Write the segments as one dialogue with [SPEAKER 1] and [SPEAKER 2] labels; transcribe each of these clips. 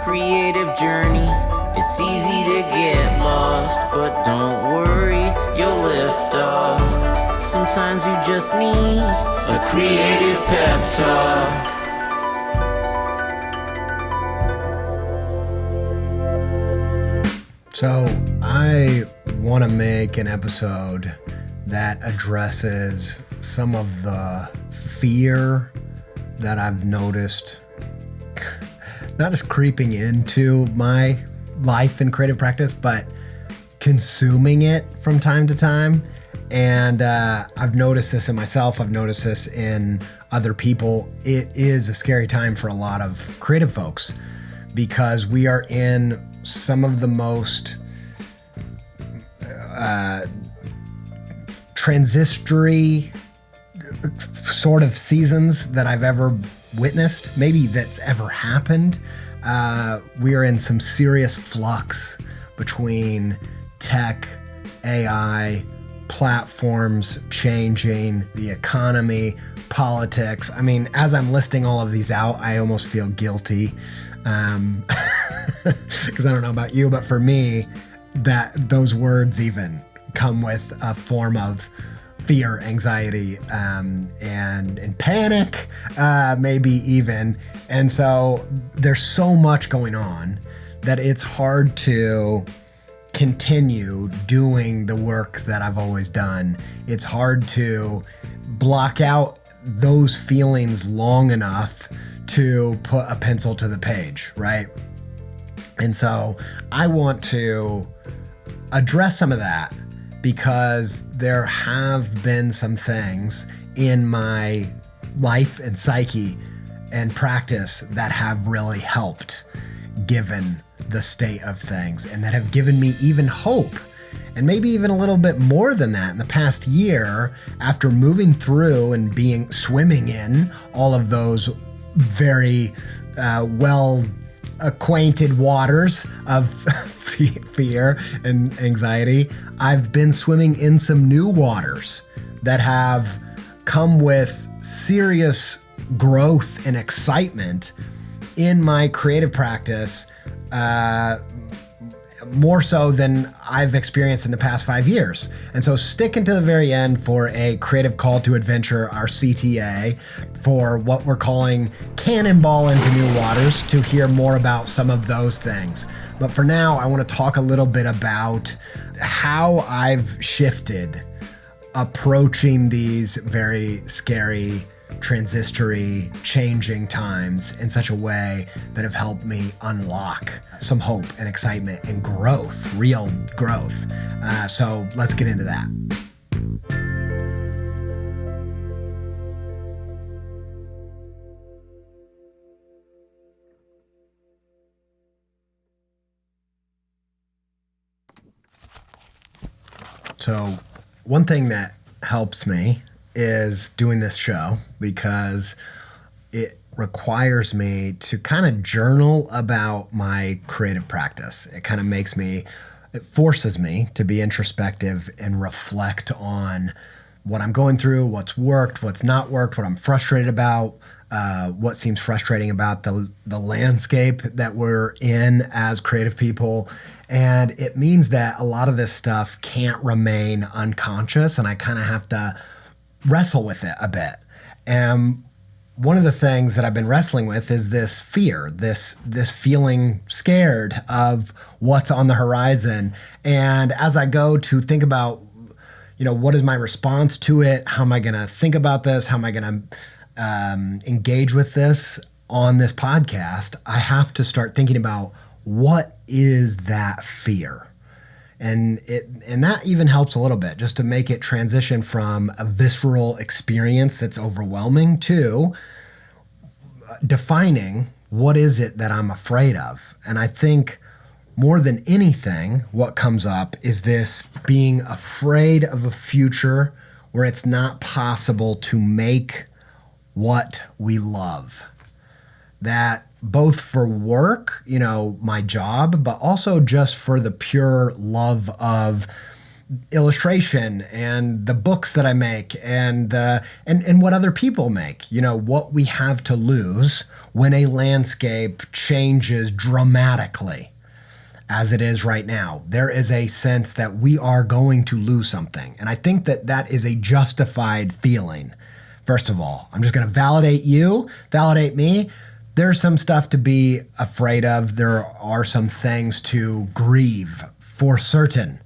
[SPEAKER 1] creative journey. It's easy to get lost, but don't worry, you'll lift off. Sometimes you just need a creative pep talk.
[SPEAKER 2] So I want to make an episode that addresses some of the fear that I've noticed not just creeping into my life and creative practice, but consuming it from time to time. And I've noticed this in myself. I've noticed this in other people. It is a scary time for a lot of creative folks because we are in some of the most transitory sort of seasons that I've ever witnessed, maybe that's ever happened. We are in some serious flux between tech, AI, platforms changing, the economy, politics. I mean, as I'm listing all of these out, I almost feel guilty. Because I don't know about you, but for me, that those words even come with a form of fear, anxiety, and panic, maybe even. And so there's so much going on that it's hard to continue doing the work that I've always done. It's hard to block out those feelings long enough to put a pencil to the page, right? And so I want to address some of that because there have been some things in my life and psyche and practice that have really helped given the state of things and that have given me even hope and maybe even a little bit more than that in the past year after moving through and swimming in all of those very well acquainted waters of fear and anxiety. I've been swimming in some new waters that have come with serious growth and excitement in my creative practice, more so than I've experienced in the past 5 years. And so sticking to the very end for a creative call to adventure, our CTA, for what we're calling Cannonball into New Waters to hear more about some of those things. But for now, I want to talk a little bit about how I've shifted approaching these very scary, transitory, changing times in such a way that have helped me unlock some hope and excitement and growth, real growth. So let's get into that. So one thing that helps me is doing this show because it requires me to kind of journal about my creative practice. It kind of it forces me to be introspective and reflect on what I'm going through, what's worked, what's not worked, what I'm frustrated about, what seems frustrating about the landscape that we're in as creative people. And it means that a lot of this stuff can't remain unconscious, and I kind of have to wrestle with it a bit. And one of the things that I've been wrestling with is this fear, this feeling scared of what's on the horizon. And as I go to think about, what is my response to it? How am I going to think about this? How am I going to engage with this on this podcast? I have to start thinking about what is that fear? And that even helps a little bit just to make it transition from a visceral experience that's overwhelming to defining what is it that I'm afraid of. And I think more than anything, what comes up is this being afraid of a future where it's not possible to make what we love. That both for work, my job, but also just for the pure love of illustration and the books that I make and what other people make. You know, what we have to lose when a landscape changes dramatically as it is right now. There is a sense that we are going to lose something. And I think that that is a justified feeling. First of all, I'm just going to validate you, validate me. There's some stuff to be afraid of. There are some things to grieve for certain.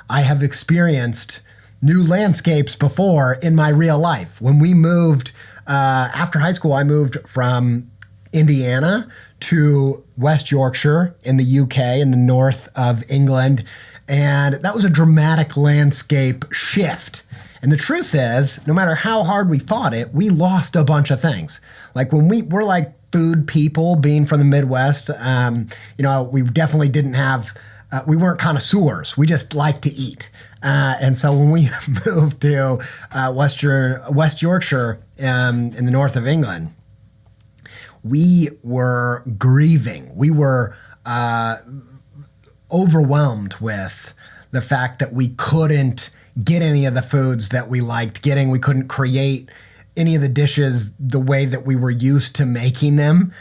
[SPEAKER 2] I have experienced new landscapes before in my real life. When we moved, after high school, I moved from Indiana to West Yorkshire in the UK, in the north of England. And that was a dramatic landscape shift. And the truth is, no matter how hard we fought it, we lost a bunch of things. Like when we're like food people, being from the Midwest, we definitely didn't have, we weren't connoisseurs. We just liked to eat. And so when we moved to West Yorkshire in the north of England, we were grieving. We were overwhelmed with the fact that we couldn't get any of the foods that we liked getting. We couldn't create any of the dishes the way that we were used to making them.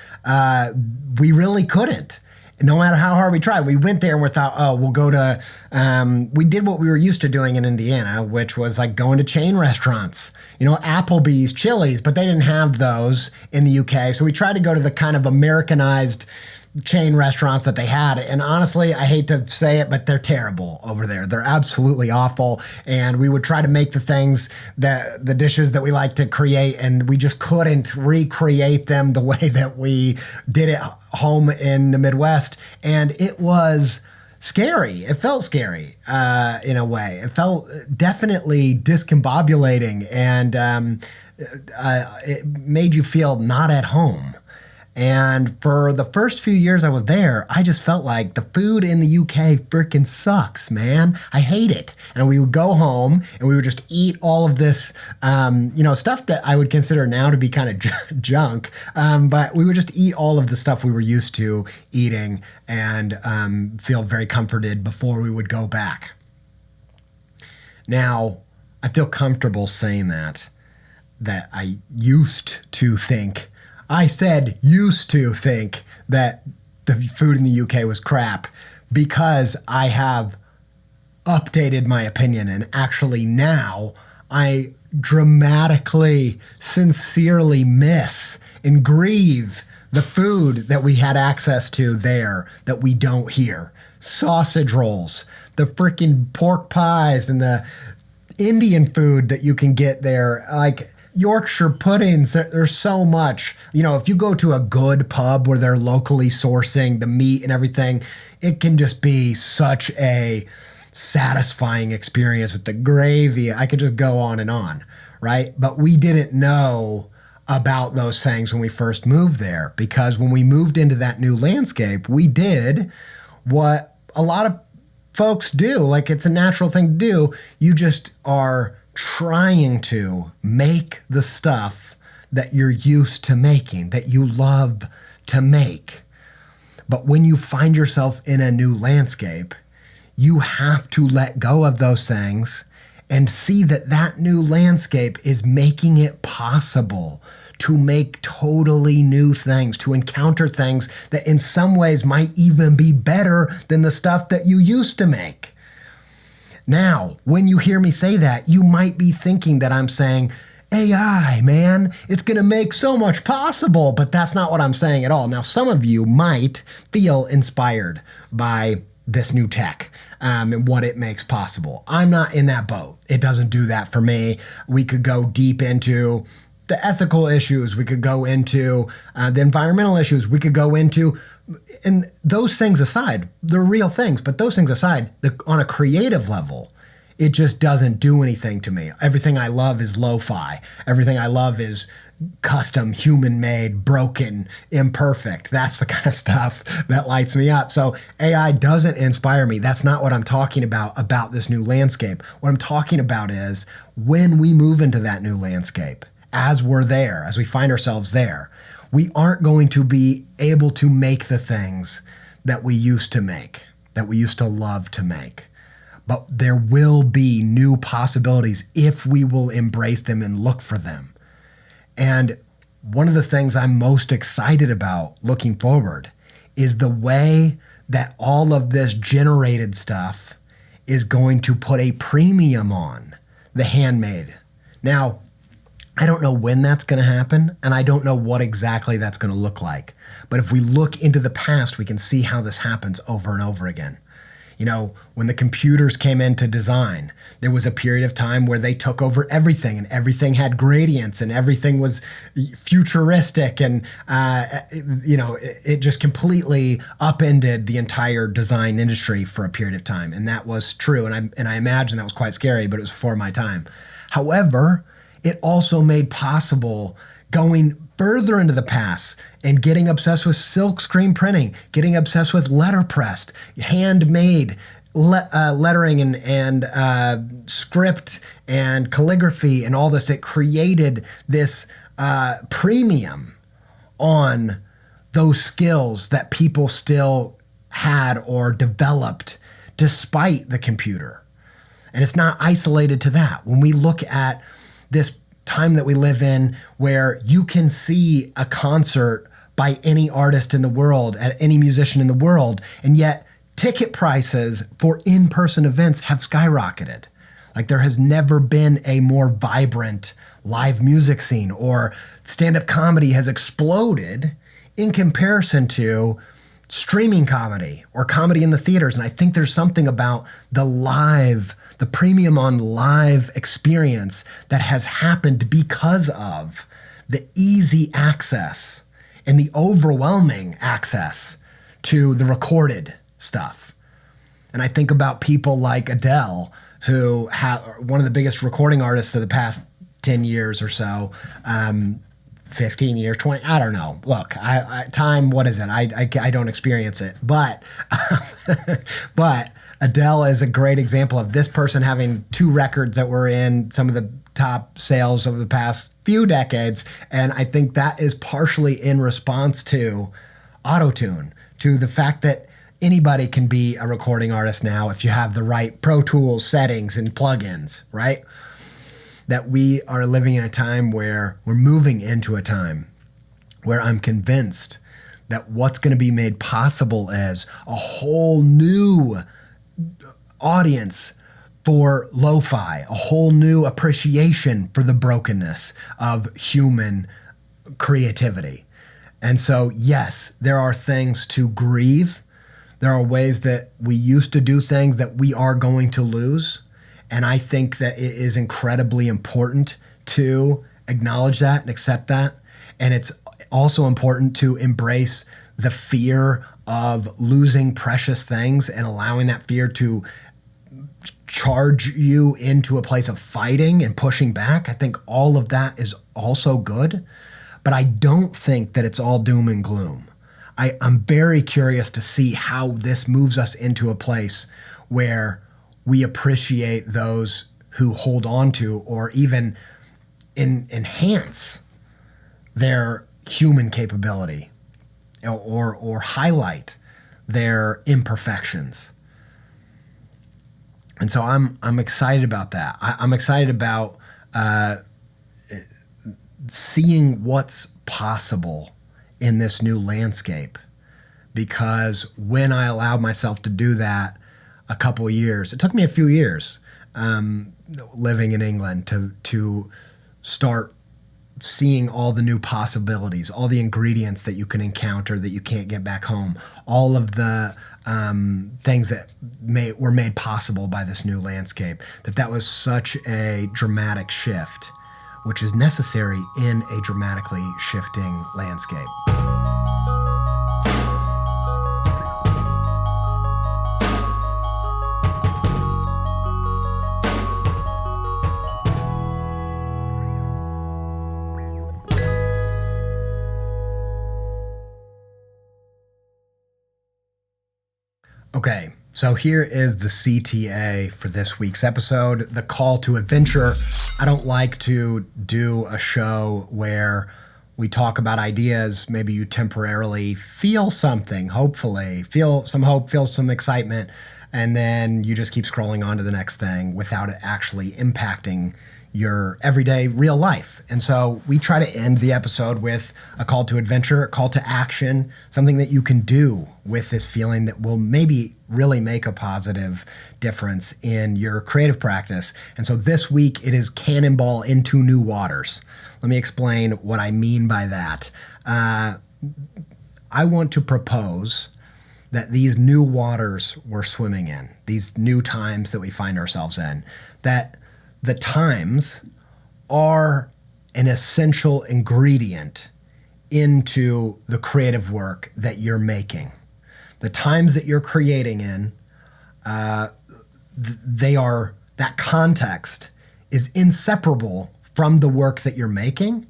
[SPEAKER 2] We really couldn't. No matter how hard we tried, we went there and we thought, oh, we'll go to, we did what we were used to doing in Indiana, which was like going to chain restaurants, you know, Applebee's, Chili's, but they didn't have those in the UK. So we tried to go to the kind of Americanized chain restaurants that they had. And honestly, I hate to say it, but they're terrible over there. They're absolutely awful. And we would try to make the things that the dishes that we like to create, and we just couldn't recreate them the way that we did it home in the Midwest. And it was scary. It felt scary in a way. It felt definitely discombobulating, and it made you feel not at home. And for the first few years I was there, I just felt like the food in the UK freaking sucks, man. I hate it. And we would go home and we would just eat all of this, stuff that I would consider now to be kind of junk. But we would just eat all of the stuff we were used to eating and feel very comforted before we would go back. Now, I feel comfortable saying that I used to think that the food in the UK was crap, because I have updated my opinion, and actually now I dramatically, sincerely miss and grieve the food that we had access to there that we don't here. Sausage rolls, the freaking pork pies, and the Indian food that you can get there, like Yorkshire puddings. There's so much. You know, if you go to a good pub where they're locally sourcing the meat and everything, it can just be such a satisfying experience with the gravy. I could just go on, right? But we didn't know about those things when we first moved there, because when we moved into that new landscape, we did what a lot of folks do. Like, it's a natural thing to do. You just are trying to make the stuff that you're used to making, that you love to make. But when you find yourself in a new landscape, you have to let go of those things and see that that new landscape is making it possible to make totally new things, to encounter things that in some ways might even be better than the stuff that you used to make. Now, when you hear me say that, you might be thinking that I'm saying, AI, man, it's going to make so much possible, but that's not what I'm saying at all. Now, some of you might feel inspired by this new tech and what it makes possible. I'm not in that boat. It doesn't do that for me. We could go deep into the ethical issues. We could go into the environmental issues. We could go into, and those things aside, they're real things, but those things aside, on a creative level, it just doesn't do anything to me. Everything I love is lo-fi. Everything I love is custom, human-made, broken, imperfect. That's the kind of stuff that lights me up. So AI doesn't inspire me. That's not what I'm talking about this new landscape. What I'm talking about is when we move into that new landscape, as we're there, as we find ourselves there, we aren't going to be able to make the things that we used to make, that we used to love to make. but there will be new possibilities if we will embrace them and look for them. And one of the things I'm most excited about looking forward is the way that all of this generated stuff is going to put a premium on the handmade. Now, I don't know when that's going to happen, and I don't know what exactly that's going to look like. But if we look into the past, we can see how this happens over and over again. You know, when the computers came into design, there was a period of time where they took over everything, and everything had gradients, and everything was futuristic, and it just completely upended the entire design industry for a period of time. And that was true, and I imagine that was quite scary, but it was before my time. However, it also made possible going further into the past and getting obsessed with silk screen printing, getting obsessed with letterpress, handmade lettering and script and calligraphy and all this. It created this premium on those skills that people still had or developed despite the computer. And it's not isolated to that. When we look at this time that we live in, where you can see a concert by any artist in the world, at any musician in the world, and yet ticket prices for in-person events have skyrocketed. Like, there has never been a more vibrant live music scene, or stand-up comedy has exploded in comparison to streaming comedy or comedy in the theaters. And I think there's something about the premium on live experience that has happened because of the easy access and the overwhelming access to the recorded stuff. And I think about people like Adele, who one of the biggest recording artists of the past 10 years or so, 15 years, 20, I don't know. Look, time, what is it? I don't experience it. But Adele is a great example of this person having 2 records that were in some of the top sales over the past few decades. And I think that is partially in response to autotune, to the fact that anybody can be a recording artist now if you have the right Pro Tools settings and plugins, right? That we are living in a time where we're moving into a time where I'm convinced that what's going to be made possible is a whole new audience for lo-fi, a whole new appreciation for the brokenness of human creativity. And so, yes, there are things to grieve. There are ways that we used to do things that we are going to lose. And I think that it is incredibly important to acknowledge that and accept that. And it's also important to embrace the fear of losing precious things and allowing that fear to charge you into a place of fighting and pushing back. I think all of that is also good, but I don't think that it's all doom and gloom. I'm very curious to see how this moves us into a place where we appreciate those who hold on to or even enhance their human capability or highlight their imperfections. And so I'm excited about that. I'm excited about seeing what's possible in this new landscape, because when I allowed myself to do that a couple of years, it took me a few years living in England to start seeing all the new possibilities, all the ingredients that you can encounter that you can't get back home, all of the things that were made possible by this new landscape, that was such a dramatic shift, which is necessary in a dramatically shifting landscape. Okay, so here is the CTA for this week's episode, the call to adventure. I don't like to do a show where we talk about ideas. Maybe you temporarily feel something, hopefully, feel some hope, feel some excitement, and then you just keep scrolling on to the next thing without it actually impacting your everyday real life. And so we try to end the episode with a call to adventure, a call to action, something that you can do with this feeling that will maybe really make a positive difference in your creative practice. And so this week it is cannonball into new waters. Let me explain what I mean by that. I want to propose that these new waters we're swimming in, these new times that we find ourselves in, that the times are an essential ingredient into the creative work that you're making. The times that you're creating in, that context is inseparable from the work that you're making.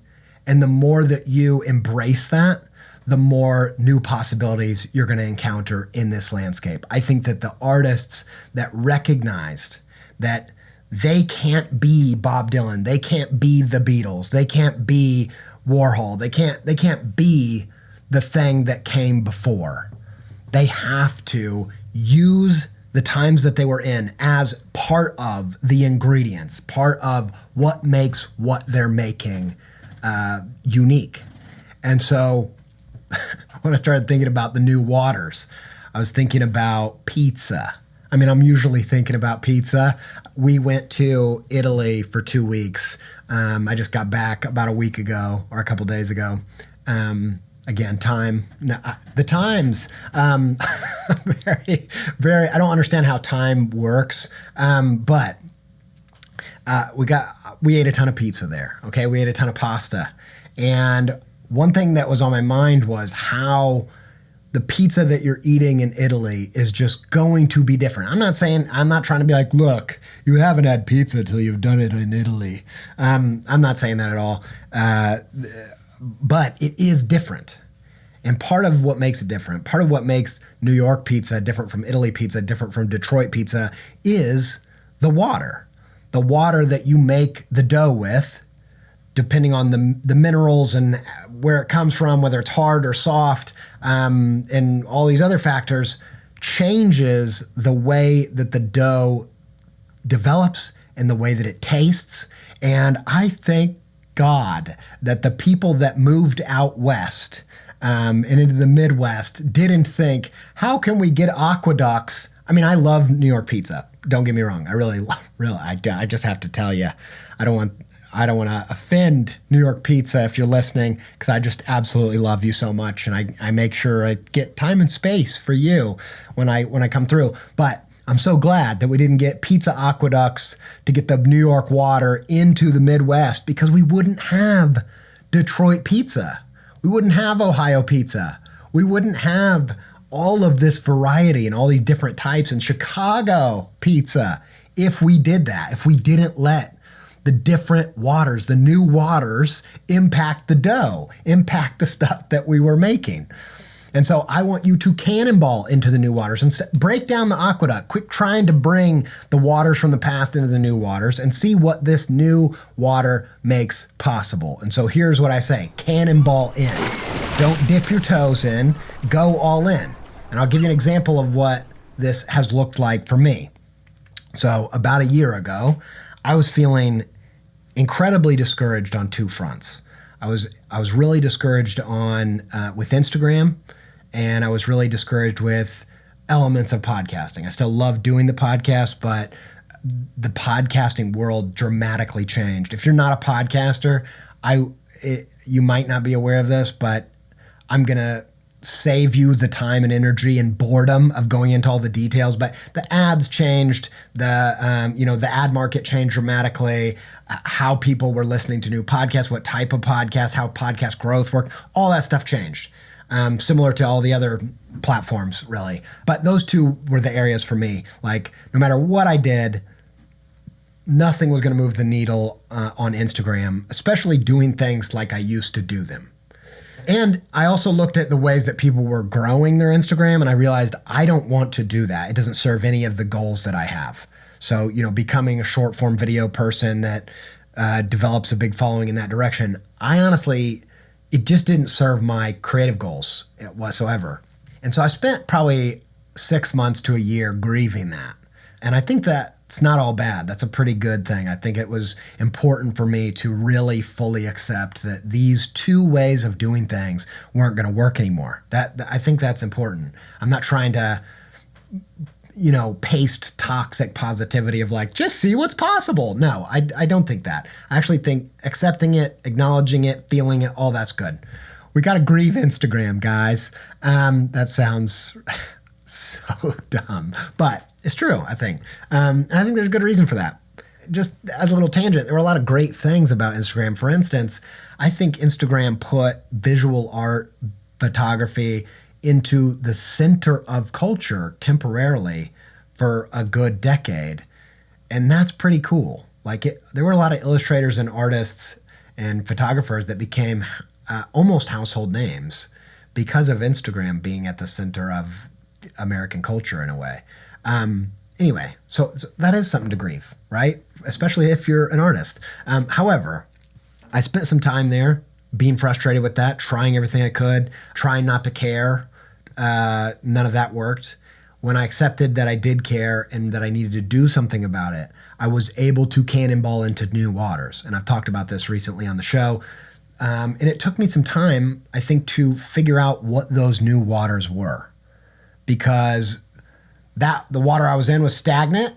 [SPEAKER 2] And the more that you embrace that, the more new possibilities you're going to encounter in this landscape. I think that the artists that recognized that they can't be Bob Dylan, they can't be the Beatles, they can't be Warhol, they can't be the thing that came before. They have to use the times that they were in as part of the ingredients, part of what makes what they're making unique. And so when I started thinking about the new waters, I was thinking about pizza. I mean, I'm usually thinking about pizza. We went to Italy for 2 weeks. I just got back about a week ago or a couple days ago. Again, the times, very, I don't understand how time works. But we ate a ton of pizza there. Okay. We ate a ton of pasta. And one thing that was on my mind was how the pizza that you're eating in Italy is just going to be different. I'm not trying to be like, look, you haven't had pizza till you've done it in Italy. I'm not saying that at all. But it is different. And part of what makes it different, part of what makes New York pizza different from Italy pizza, different from Detroit pizza, is the water. The water that you make the dough with, depending on the minerals and where it comes from, whether it's hard or soft, and all these other factors, changes the way that the dough develops and the way that it tastes. And I thank God that the people that moved out west and into the Midwest didn't think, how can we get aqueducts? I mean, I love New York pizza. Don't get me wrong. I just have to tell you, I don't want to offend New York pizza if you're listening, because I just absolutely love you so much. And I make sure I get time and space for you when I come through. But I'm so glad that we didn't get pizza aqueducts to get the New York water into the Midwest, because we wouldn't have Detroit pizza. We wouldn't have Ohio pizza. We wouldn't have all of this variety and all these different types in Chicago pizza if we did that, if we didn't let the different waters, the new waters, impact the dough, impact the stuff that we were making. And so I want you to cannonball into the new waters and break down the aqueduct. Quit trying to bring the waters from the past into the new waters and see what this new water makes possible. And so here's what I say: cannonball in. Don't dip your toes in, go all in. And I'll give you an example of what this has looked like for me. So about a year ago, I was feeling incredibly discouraged on two fronts. I was really discouraged with Instagram, and I was really discouraged with elements of podcasting. I still love doing the podcast, but the podcasting world dramatically changed. If you're not a podcaster, you might not be aware of this, but I'm gonna save you the time and energy and boredom of going into all the details. But the ads changed, the ad market changed dramatically, how people were listening to new podcasts, what type of podcasts, how podcast growth worked, all that stuff changed. Similar to all the other platforms, really. But those two were the areas for me. Like, no matter what I did, nothing was going to move the needle on Instagram, especially doing things like I used to do them. And I also looked at the ways that people were growing their Instagram, and I realized I don't want to do that. It doesn't serve any of the goals that I have. So, becoming a short form video person that develops a big following in that direction, it just didn't serve my creative goals whatsoever. And so I spent probably 6 months to a year grieving that. And I think that's not all bad. That's a pretty good thing. I think it was important for me to really fully accept that these two ways of doing things weren't going to work anymore. I think that's important. I'm not trying to, paste toxic positivity of like, just see what's possible. No, I don't think that. I actually think accepting it, acknowledging it, feeling it, all that's good. We got to grieve Instagram, guys. That sounds so dumb, but it's true, I think. And I think there's good reason for that. Just as a little tangent, there were a lot of great things about Instagram. For instance, I think Instagram put visual art, photography into the center of culture temporarily for a good decade. And that's pretty cool. There were a lot of illustrators and artists and photographers that became almost household names because of Instagram being at the center of American culture in a way. Anyway, so that is something to grieve, right? Especially if you're an artist. However, I spent some time there being frustrated with that, trying everything I could, trying not to care. None of that worked. When I accepted that I did care and that I needed to do something about it, I was able to cannonball into new waters. And I've talked about this recently on the show. And it took me some time, I think, to figure out what those new waters were. Because the water I was in was stagnant,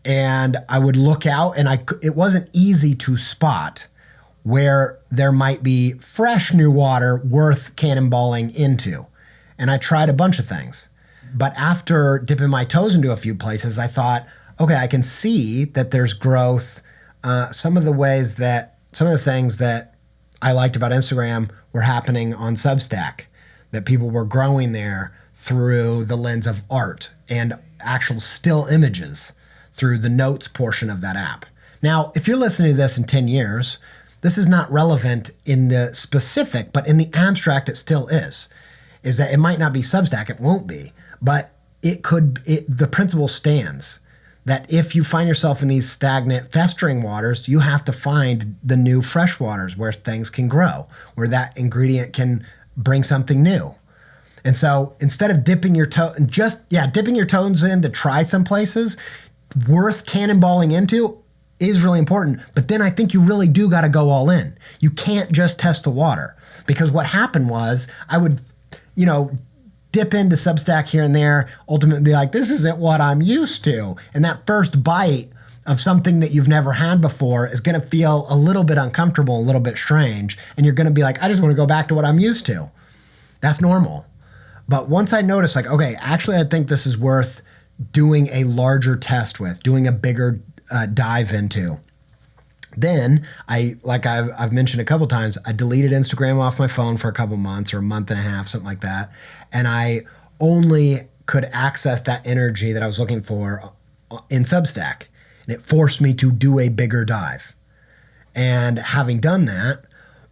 [SPEAKER 2] and I would look out, and it wasn't easy to spot where there might be fresh new water worth cannonballing into. And I tried a bunch of things. But after dipping my toes into a few places, I thought, okay, I can see that there's growth. Some of the things that I liked about Instagram were happening on Substack, that people were growing there through the lens of art and actual still images through the notes portion of that app. Now, if you're listening to this in 10 years, this is not relevant in the specific, but in the abstract it still is that it might not be Substack, it won't be, but the principle stands that if you find yourself in these stagnant, festering waters, you have to find the new fresh waters where things can grow, where that ingredient can bring something new. And so instead of dipping your toes in to try some places, worth cannonballing into is really important. But then I think you really do got to go all in. You can't just test the water, because what happened was I would, dip into Substack here and there, ultimately be like, this isn't what I'm used to. And that first bite of something that you've never had before is going to feel a little bit uncomfortable, a little bit strange. And you're going to be like, I just want to go back to what I'm used to. That's normal. But once I noticed, like, okay, actually, I think this is worth doing a larger test with, doing a bigger dive into. Then I've mentioned a couple times, I deleted Instagram off my phone for a couple months or a month and a half, something like that. And I only could access that energy that I was looking for in Substack. And it forced me to do a bigger dive. And having done that,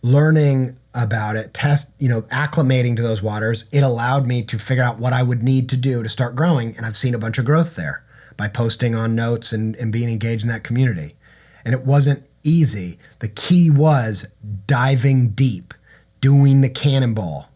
[SPEAKER 2] learning about it, acclimating to those waters, it allowed me to figure out what I would need to do to start growing. And I've seen a bunch of growth there by posting on notes and being engaged in that community. And it wasn't easy. The key was diving deep, doing the cannonball,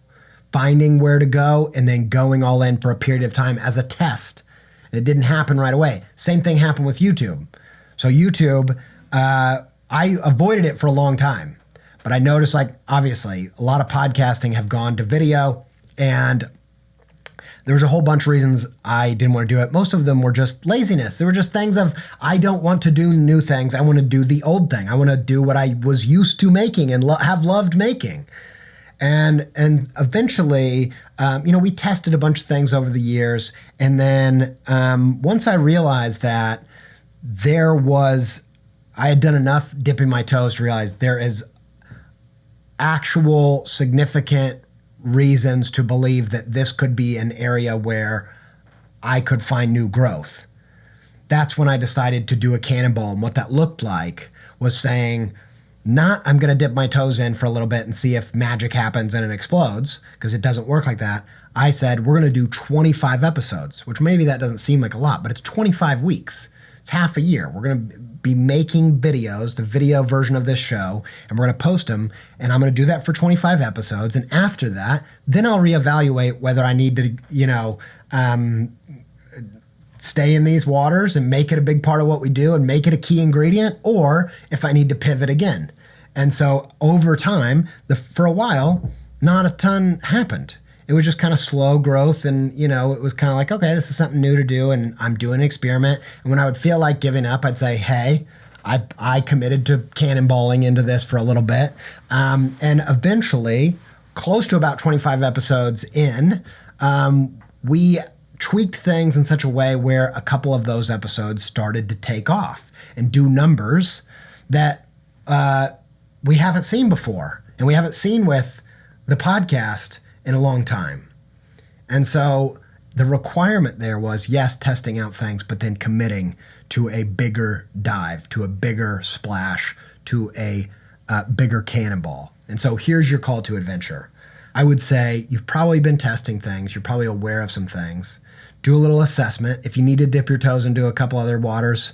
[SPEAKER 2] finding where to go, and then going all in for a period of time as a test. And it didn't happen right away. Same thing happened with YouTube. So YouTube, I avoided it for a long time. But I noticed, obviously, a lot of podcasting have gone to video, and there's a whole bunch of reasons I didn't want to do it. Most of them were just laziness. They were just things of, I don't want to do new things. I want to do the old thing. I want to do what I was used to making and have loved making. And eventually, we tested a bunch of things over the years. And then once I realized that I had done enough dipping my toes to realize there is actual significant reasons to believe that this could be an area where I could find new growth. That's when I decided to do a cannonball. And what that looked like was saying, not I'm going to dip my toes in for a little bit and see if magic happens and it explodes, because it doesn't work like that. I said, we're going to do 25 episodes, which maybe that doesn't seem like a lot, but it's 25 weeks. It's half a year. We're going to be making videos, the video version of this show, and we're going to post them, and I'm going to do that for 25 episodes. And after that, then I'll reevaluate whether I need to, stay in these waters and make it a big part of what we do and make it a key ingredient, or if I need to pivot again. And so over time, for a while, not a ton happened. It was just kind of slow growth, and it was kind of like, okay, this is something new to do, and I'm doing an experiment. And when I would feel like giving up, I'd say, hey, I committed to cannonballing into this for a little bit. And eventually, close to about 25 episodes in, we tweaked things in such a way where a couple of those episodes started to take off and do numbers that we haven't seen before, and we haven't seen with the podcast in a long time. And so the requirement there was, yes, testing out things, but then committing to a bigger dive, to a bigger splash, to a bigger cannonball. And so here's your call to adventure. I would say you've probably been testing things. You're probably aware of some things. Do a little assessment. If you need to dip your toes into a couple other waters,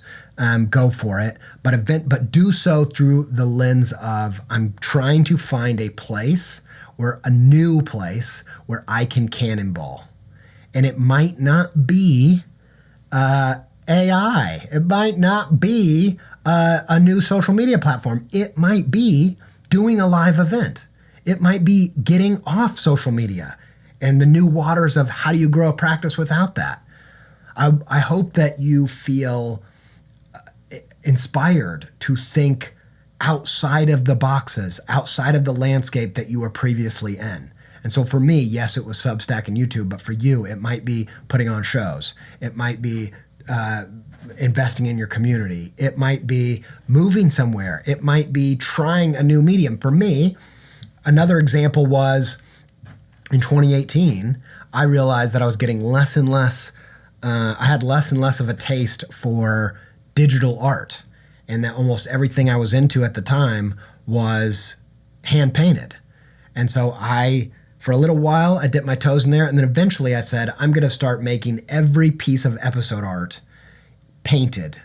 [SPEAKER 2] go for it. But do so through the lens of, I'm trying to find a new place where I can cannonball. And it might not be AI. It might not be a new social media platform. It might be doing a live event. It might be getting off social media and the new waters of how do you grow a practice without that. I hope that you feel inspired to think outside of the boxes, outside of the landscape that you were previously in. And so for me, yes, it was Substack and YouTube, but for you, it might be putting on shows. It might be investing in your community. It might be moving somewhere. It might be trying a new medium. For me, another example was in 2018, I realized that I was getting less and less, I had less and less of a taste for digital art, and that almost everything I was into at the time was hand painted. And so for a little while, I dipped my toes in there, and then eventually I said, I'm going to start making every piece of episode art painted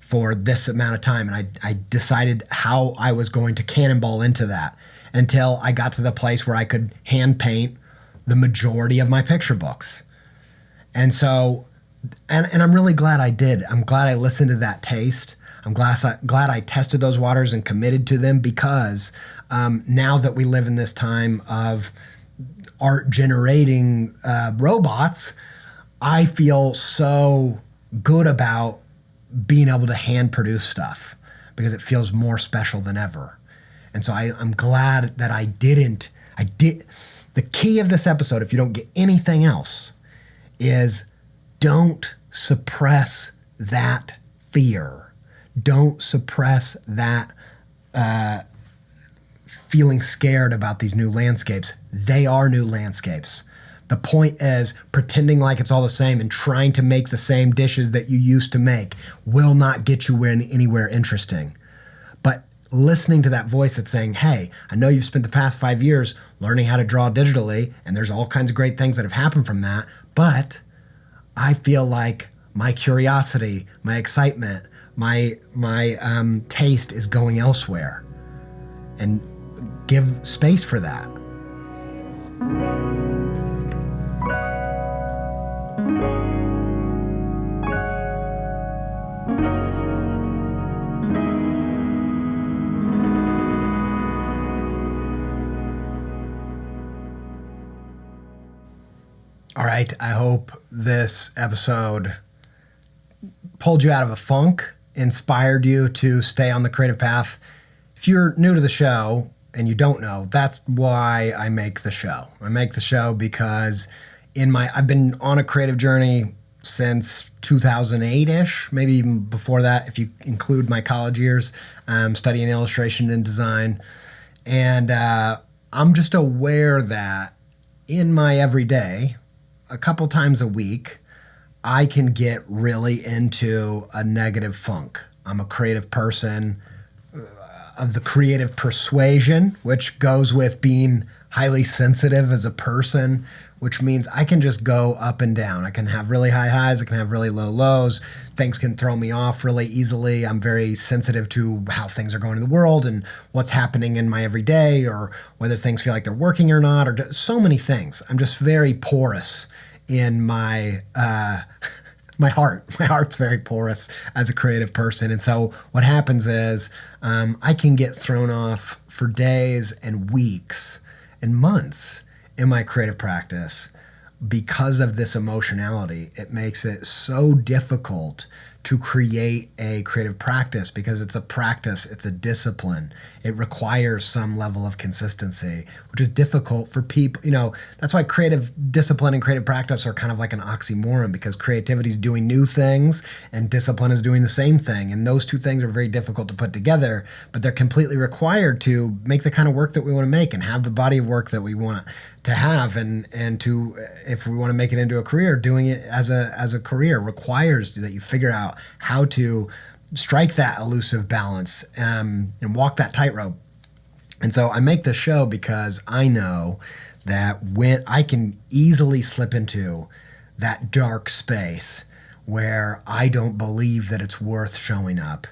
[SPEAKER 2] for this amount of time. And I decided how I was going to cannonball into that until I got to the place where I could hand paint the majority of my picture books. And so, and I'm really glad I did. I'm glad I listened to that taste. I'm glad I tested those waters and committed to them, because now that we live in this time of art generating robots, I feel so good about being able to hand produce stuff because it feels more special than ever. And so I'm glad that I did. The key of this episode, if you don't get anything else, is don't suppress that fear. Don't suppress that feeling scared about these new landscapes. They are new landscapes. The point is, pretending like it's all the same and trying to make the same dishes that you used to make will not get you anywhere interesting. But listening to that voice that's saying, hey, I know you've spent the past 5 years learning how to draw digitally, and there's all kinds of great things that have happened from that, but I feel like my curiosity, my excitement, my taste is going elsewhere. And give space for that. All right, I hope this episode pulled you out of a funk, inspired you to stay on the creative path. If you're new to the show and you don't know, that's why I make the show. I make the show because I've been on a creative journey since 2008-ish, maybe even before that, if you include my college years, studying illustration and design. And I'm just aware that in my everyday, a couple times a week, I can get really into a negative funk. I'm a creative person of the creative persuasion, which goes with being highly sensitive as a person, which means I can just go up and down. I can have really high highs. I can have really low lows. Things can throw me off really easily. I'm very sensitive to how things are going in the world and what's happening in my everyday, or whether things feel like they're working or not, or so many things. I'm just very porous in my my heart's very porous as a creative person. And so what happens is I can get thrown off for days and weeks and months in my creative practice because of this emotionality. It makes it so difficult to create a creative practice because it's a practice, it's a discipline. It requires some level of consistency, which is difficult for people. That's why creative discipline and creative practice are kind of like an oxymoron, because creativity is doing new things and discipline is doing the same thing. And those two things are very difficult to put together, but they're completely required to make the kind of work that we want to make and have the body of work that we want to have, and to, if we want to make it into a career, doing it as a career requires that you figure out how to strike that elusive balance and walk that tightrope. And so I make this show because I know that when I can easily slip into that dark space where I don't believe that it's worth showing up,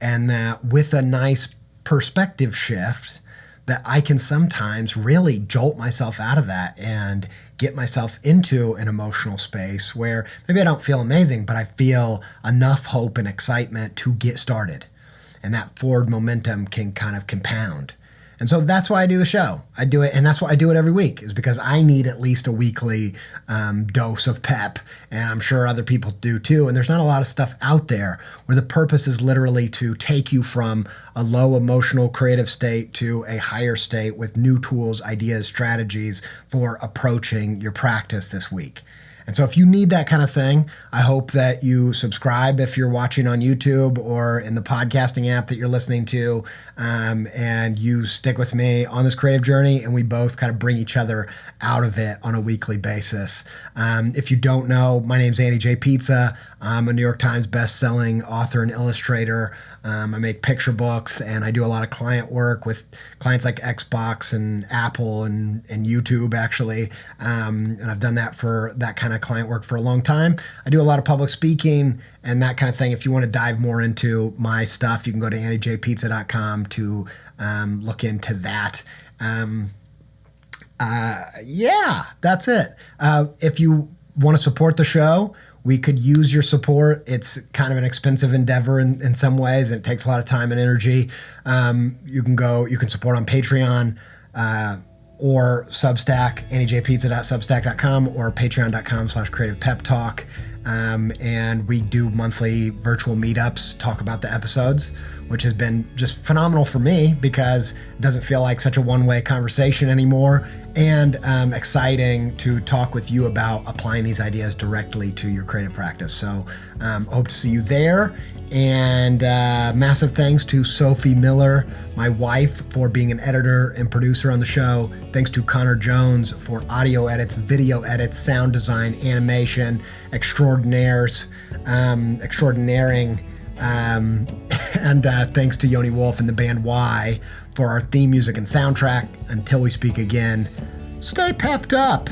[SPEAKER 2] and that with a nice perspective shift, that I can sometimes really jolt myself out of that and get myself into an emotional space where maybe I don't feel amazing, but I feel enough hope and excitement to get started. And that forward momentum can kind of compound. And so that's why I do the show. I do it, and that's why I do it every week, is because I need at least a weekly dose of pep, and I'm sure other people do too. And there's not a lot of stuff out there where the purpose is literally to take you from a low emotional creative state to a higher state with new tools, ideas, strategies for approaching your practice this week. And so if you need that kind of thing, I hope that you subscribe if you're watching on YouTube or in the podcasting app that you're listening to, and you stick with me on this creative journey, and we both kind of bring each other out of it on a weekly basis. If you don't know, my name's Andy J. Pizza. I'm a New York Times best-selling author and illustrator. I make picture books, and I do a lot of client work with clients like Xbox and Apple and YouTube, actually. And I've done that kind of client work for a long time. I do a lot of public speaking and that kind of thing. If you want to dive more into my stuff, you can go to andyjpizza.com to look into that. Yeah, that's it. If you want to support the show, we could use your support. It's kind of an expensive endeavor in some ways, and it takes a lot of time and energy. You can support on Patreon or Substack, andyjpizza.substack.com, or patreon.com/creativepeptalk. And we do monthly virtual meetups, talk about the episodes, which has been just phenomenal for me because it doesn't feel like such a one-way conversation anymore, and exciting to talk with you about applying these ideas directly to your creative practice. So hope to see you there. And massive thanks to Sophie Miller, my wife, for being an editor and producer on the show. Thanks to Connor Jones for audio edits, video edits, sound design, animation, extraordinaring. And thanks to Yoni Wolf and the band Y for our theme music and soundtrack. Until we speak again, stay pepped up.